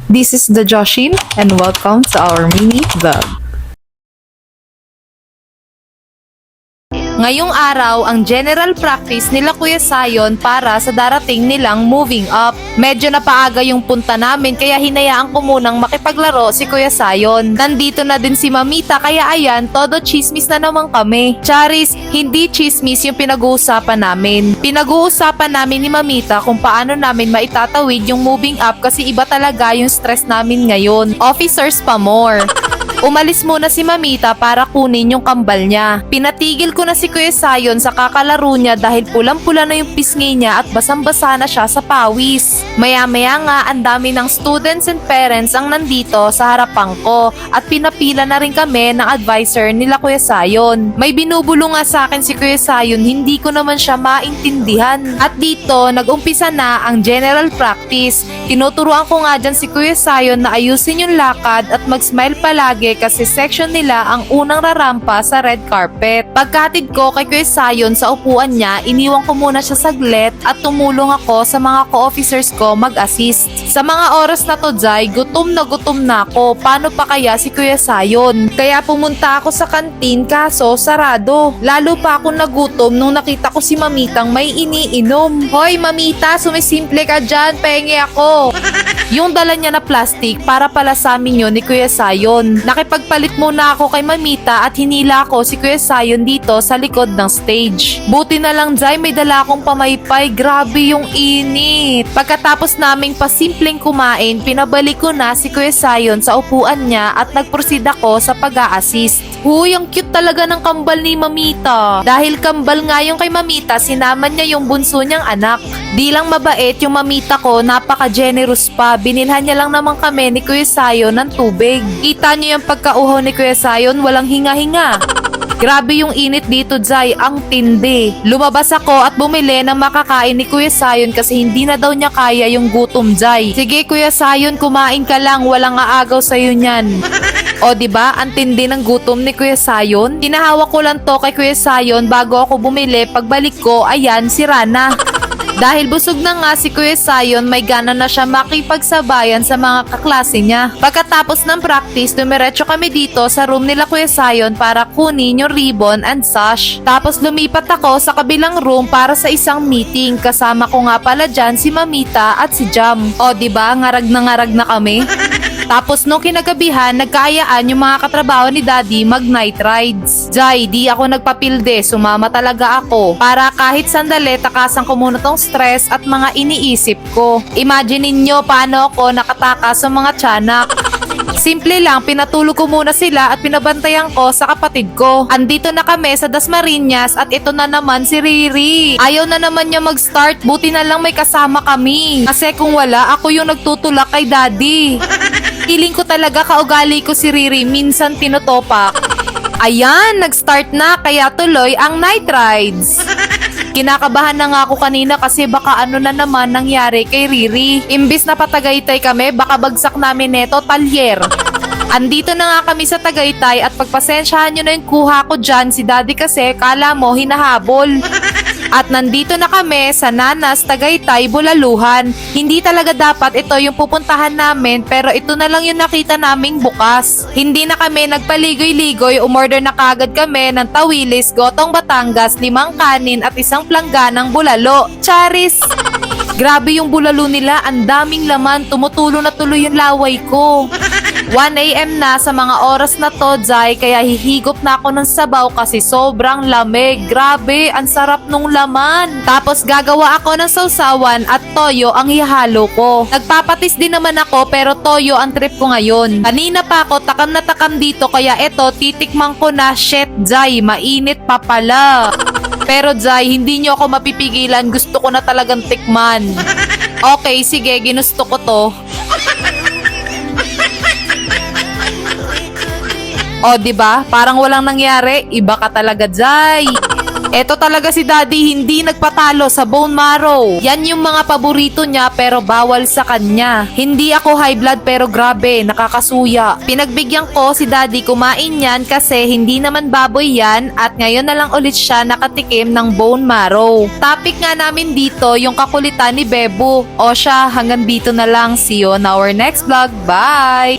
This is the Joshin and welcome to our mini vlog. Ngayong araw ang general practice nila Kuya Sayon para sa darating nilang moving up. Medyo napaaga yung punta namin kaya hinayaan ko munang makipaglaro si Kuya Sayon. Nandito na din si Mamita kaya ayan, todo chismis na naman kami. Charis, hindi chismis yung pinag-uusapan namin. Pinag-uusapan namin ni Mamita kung paano namin maitatawid yung moving up kasi iba talaga yung stress namin ngayon. Officers pa more. Umalis muna si Mamita para kunin yung kambal niya. Pinatigil ko na si Kuya Sayon sa kakalaro niya dahil pulang-pula na yung pisngi niya at basang-basa na siya sa pawis. Maya-maya nga ang dami ng students and parents ang nandito sa harapan ko at pinapila na rin kami ng advisor nila Kuya Sayon. May binubulong nga sa akin si Kuya Sayon, hindi ko naman siya maintindihan. At dito, nag-umpisa na ang general practice. Tinuturuan ko nga dyan si Kuya Sayon na ayusin yung lakad at mag-smile palagi kasi section nila ang unang rarampa sa red carpet. Pagkatid ko kay Kuya Sayon sa upuan niya, iniwan ko muna siya saglit at tumulong ako sa mga co-officers ko mag-assist. Sa mga oras na to, Jai, gutom na ako. Paano pa kaya si Kuya Sayon? Kaya pumunta ako sa kantin kaso sarado. Lalo pa ako nagutom nung nakita ko si Mamitang may iniinom. Hoy Mamita, sumisimple ka dyan, pengi ako. Yung dala niya na plastic para pala sa amin yun ni Kuya Sayon. Nakipagpalit muna ako kay Mamita at hinila ko si Kuya Sayon dito sa likod ng stage. Buti na lang Jai, may dala akong pamaypay. Grabe yung init. Pagkatapos naming pasimpleng kumain, pinabalik ko na si Kuya Sayon sa upuan niya at nagproceed ako sa pag-a-assist. Huy, ang cute talaga ng kambal ni Mamita. Dahil kambal nga yung kay Mamita, sinaman niya yung bunso niyang anak. Di lang mabait yung Mamita ko, napaka-generous pa. Binilhan niya lang naman kami ni Kuya Sayon ng tubig. Kita niyo yung pagkauhaw ni Kuya Sayon, walang hinga-hinga. Grabe yung init dito, Jai, ang tindi. Lumabas ako at bumili ng makakain ni Kuya Sayon kasi hindi na daw niya kaya yung gutom, Jai. Sige Kuya Sayon, kumain ka lang, walang aagaw sa'yo niyan. O diba, ang tindi ng gutom ni Kuya Sayon? Tinahawak ko lang to kay Kuya Sayon bago ako bumili. Pagbalik ko, ayan, sira na. Dahil busog na nga si Kuya Sayon, may gana na siya makipagsabayan sa mga kaklase niya. Pagkatapos ng practice, dumiretso kami dito sa room nila Kuya Sayon para kunin yung ribbon and sash. Tapos lumipat ako sa kabilang room para sa isang meeting. Kasama ko nga pala dyan si Mamita at si Jam. O diba, ngarag na kami. Tapos nung kinagabihan, nagkaayaan yung mga katrabaho ni Daddy mag-night rides. Jai, di ako nagpapilde, sumama talaga ako. Para kahit sandali, takasan ko muna tong stress at mga iniisip ko. Imagine ninyo paano ako nakatakas sa mga tiyanak. Simple lang, pinatulog ko muna sila at pinabantayan ko sa kapatid ko. Andito na kami sa Dasmariñas at ito na naman si Riri. Ayaw na naman niya mag-start, buti na lang may kasama kami. Kasi kung wala, ako yung nagtutulak kay Daddy. Feeling ko talaga kaugali ko si Riri, minsan tinutopak. Ayan, nag-start na kaya tuloy ang night rides. Kinakabahan na nga ako kanina kasi baka ano na naman nangyari kay Riri. Imbis na patagaytay kami, baka bagsak namin neto talyer. Andito na nga kami sa Tagaytay at pagpasensyahan nyo na yung kuha ko dyan, si Daddy kasi kala mo hinahabol. At nandito na kami sa Nanas, Tagaytay, Bulaluhan. Hindi talaga dapat ito yung pupuntahan namin pero ito na lang yung nakita naming bukas. Hindi na kami nagpaligoy-ligoy, umorder na kagad kami ng tawilis, gotong Batangas, 5 kanin at 1 plangganang bulalo. Charis! Grabe yung bulalo nila, ang daming laman, tumutulo na tuloy yung laway ko. 1 AM na sa mga oras na to, Jai, kaya hihigop na ako ng sabaw kasi sobrang lamig. Grabe, ang sarap nung laman. Tapos gagawa ako ng sausawan at toyo ang ihalo ko. Nagpapatis din naman ako pero toyo ang trip ko ngayon. Kanina pa ako takam na takam dito kaya eto titikman ko na. Shit, Jai, mainit pa pala. Pero Jai, hindi nyo ako mapipigilan, gusto ko na talagang tikman. Okay, sige, ginusto ko to. O, diba? Parang walang nangyari. Iba ka talaga, Jai. Eto talaga si Daddy, hindi nagpatalo sa bone marrow. Yan yung mga paborito niya pero bawal sa kanya. Hindi ako high blood pero grabe, nakakasuya. Pinagbigyan ko si Daddy kumain yan kasi hindi naman baboy yan at ngayon na lang ulit siya nakatikim ng bone marrow. Topic nga namin dito yung kakulitan ni Bebo. O siya, hanggang dito na lang. See you on our next vlog. Bye!